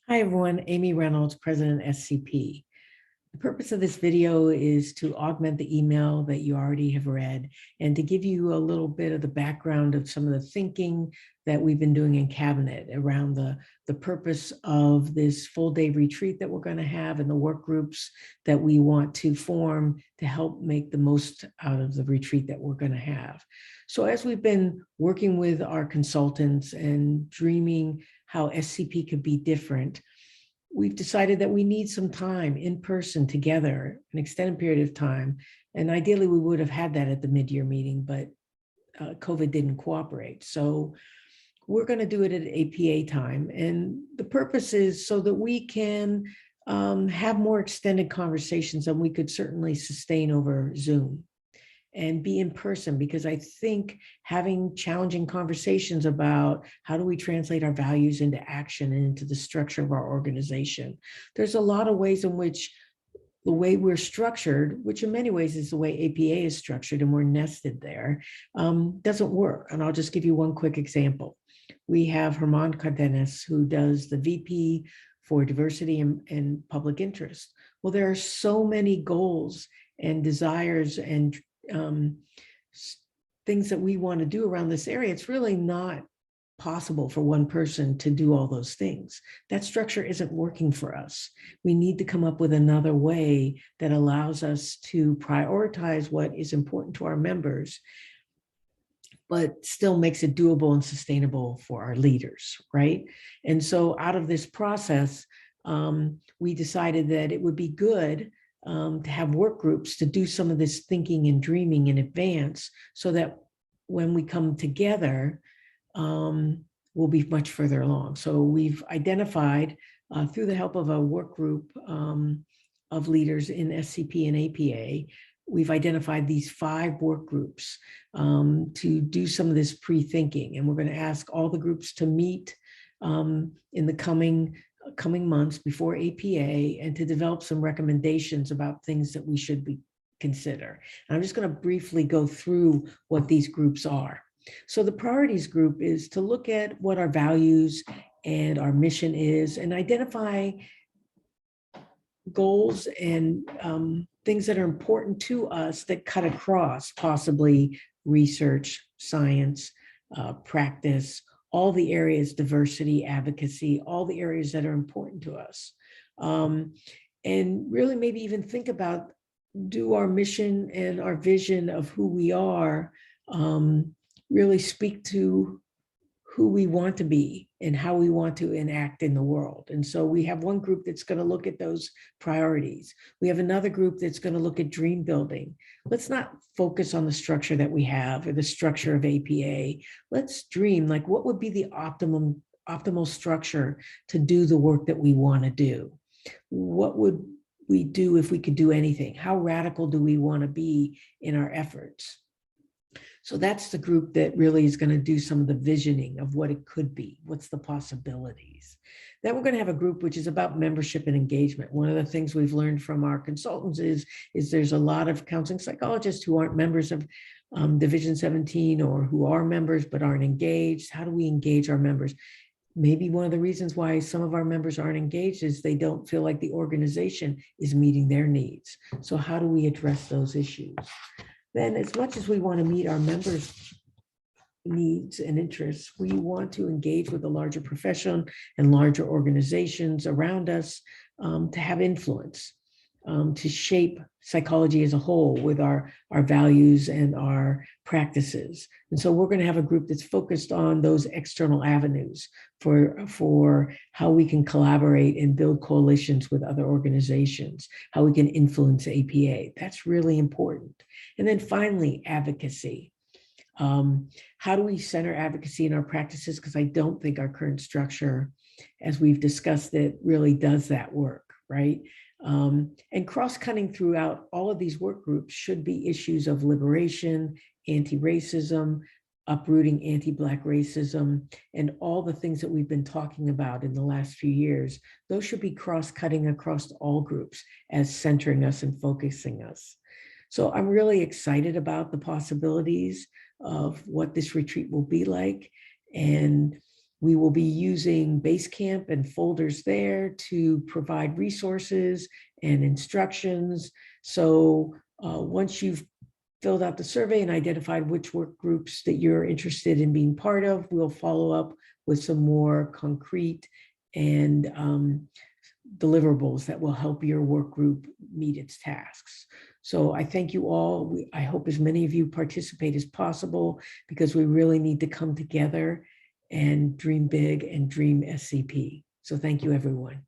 Hi, everyone. Amy Reynolds, President SCP. The purpose of this video is to augment the email that you already have read and to give you a little bit of the background of some of the thinking that we've been doing in Cabinet around the purpose of this full-day retreat that we're going to have and the work groups that we want to form to help make the most out of the retreat that we're going to have. So as we've been working with our consultants and dreaming how SCP could be different, we've decided that we need some time in person together, an extended period of time. And ideally, we would have had that at the mid-year meeting, but COVID didn't cooperate. So we're going to do it at APA time. And the purpose is so that we can have more extended conversations than we could certainly sustain over Zoom and be in person, because I think having challenging conversations about how do we translate our values into action and into the structure of our organization. There's a lot of ways in which the way we're structured, which in many ways is the way APA is structured and we're nested there, doesn't work. And I'll just give you one quick example. We have Herman Cardenas, who does the VP for diversity and public interest. Well, there are so many goals and desires and things that we want to do around this area. It's really not possible for one person to do all those things. That structure isn't working for us. We need to come up with another way that allows us to prioritize what is important to our members, but still makes it doable and sustainable for our leaders, right? And so out of this process, we decided that it would be good to have work groups to do some of this thinking and dreaming in advance, so that when we come together, we'll be much further along. So we've identified through the help of a work group of leaders in SCP and APA, we've identified these 5 work groups to do some of this pre-thinking. And we're going to ask all the groups to meet in the coming months before APA and to develop some recommendations about things that we should consider. And I'm just going to briefly go through what these groups are. So the priorities group is to look at what our values and our mission is and identify goals and things that are important to us that cut across possibly research, science, practice, all the areas, diversity, advocacy, all the areas that are important to us. And really maybe even think about, do our mission and our vision of who we are really speak to who we want to be and how we want to enact in the world. And so we have one group that's going to look at those priorities. We have another group that's going to look at dream building. Let's not focus on the structure that we have or the structure of APA. Let's dream, like, what would be the optimal structure to do the work that we want to do? What would we do if we could do anything? How radical do we want to be in our efforts? So that's the group that really is going to do some of the visioning of what it could be. What's the possibilities? Then we're going to have a group which is about membership and engagement. One of the things we've learned from our consultants is there's a lot of counseling psychologists who aren't members of Division 17 or who are members but aren't engaged. How do we engage our members? Maybe one of the reasons why some of our members aren't engaged is they don't feel like the organization is meeting their needs. So how do we address those issues? Then, as much as we want to meet our members' needs and interests, we want to engage with the larger profession and larger organizations around us to have influence, to shape psychology as a whole with our values and our practices. And so we're going to have a group that's focused on those external avenues for how we can collaborate and build coalitions with other organizations, how we can influence APA. That's really important. And then finally, advocacy. How do we center advocacy in our practices? Because I don't think our current structure, as we've discussed it, really does that work, right? And cross-cutting throughout all of these work groups should be issues of liberation, anti-racism, uprooting anti-Black racism, and all the things that we've been talking about in the last few years. Those should be cross-cutting across all groups as centering us and focusing us. So I'm really excited about the possibilities of what this retreat will be like. And We will be using Basecamp and folders there to provide resources and instructions. So once you've filled out the survey and identified which work groups that you're interested in being part of, we'll follow up with some more concrete and deliverables that will help your work group meet its tasks. So I thank you all. I hope as many of you participate as possible, because we really need to come together and dream big and dream SCP. So thank you, everyone.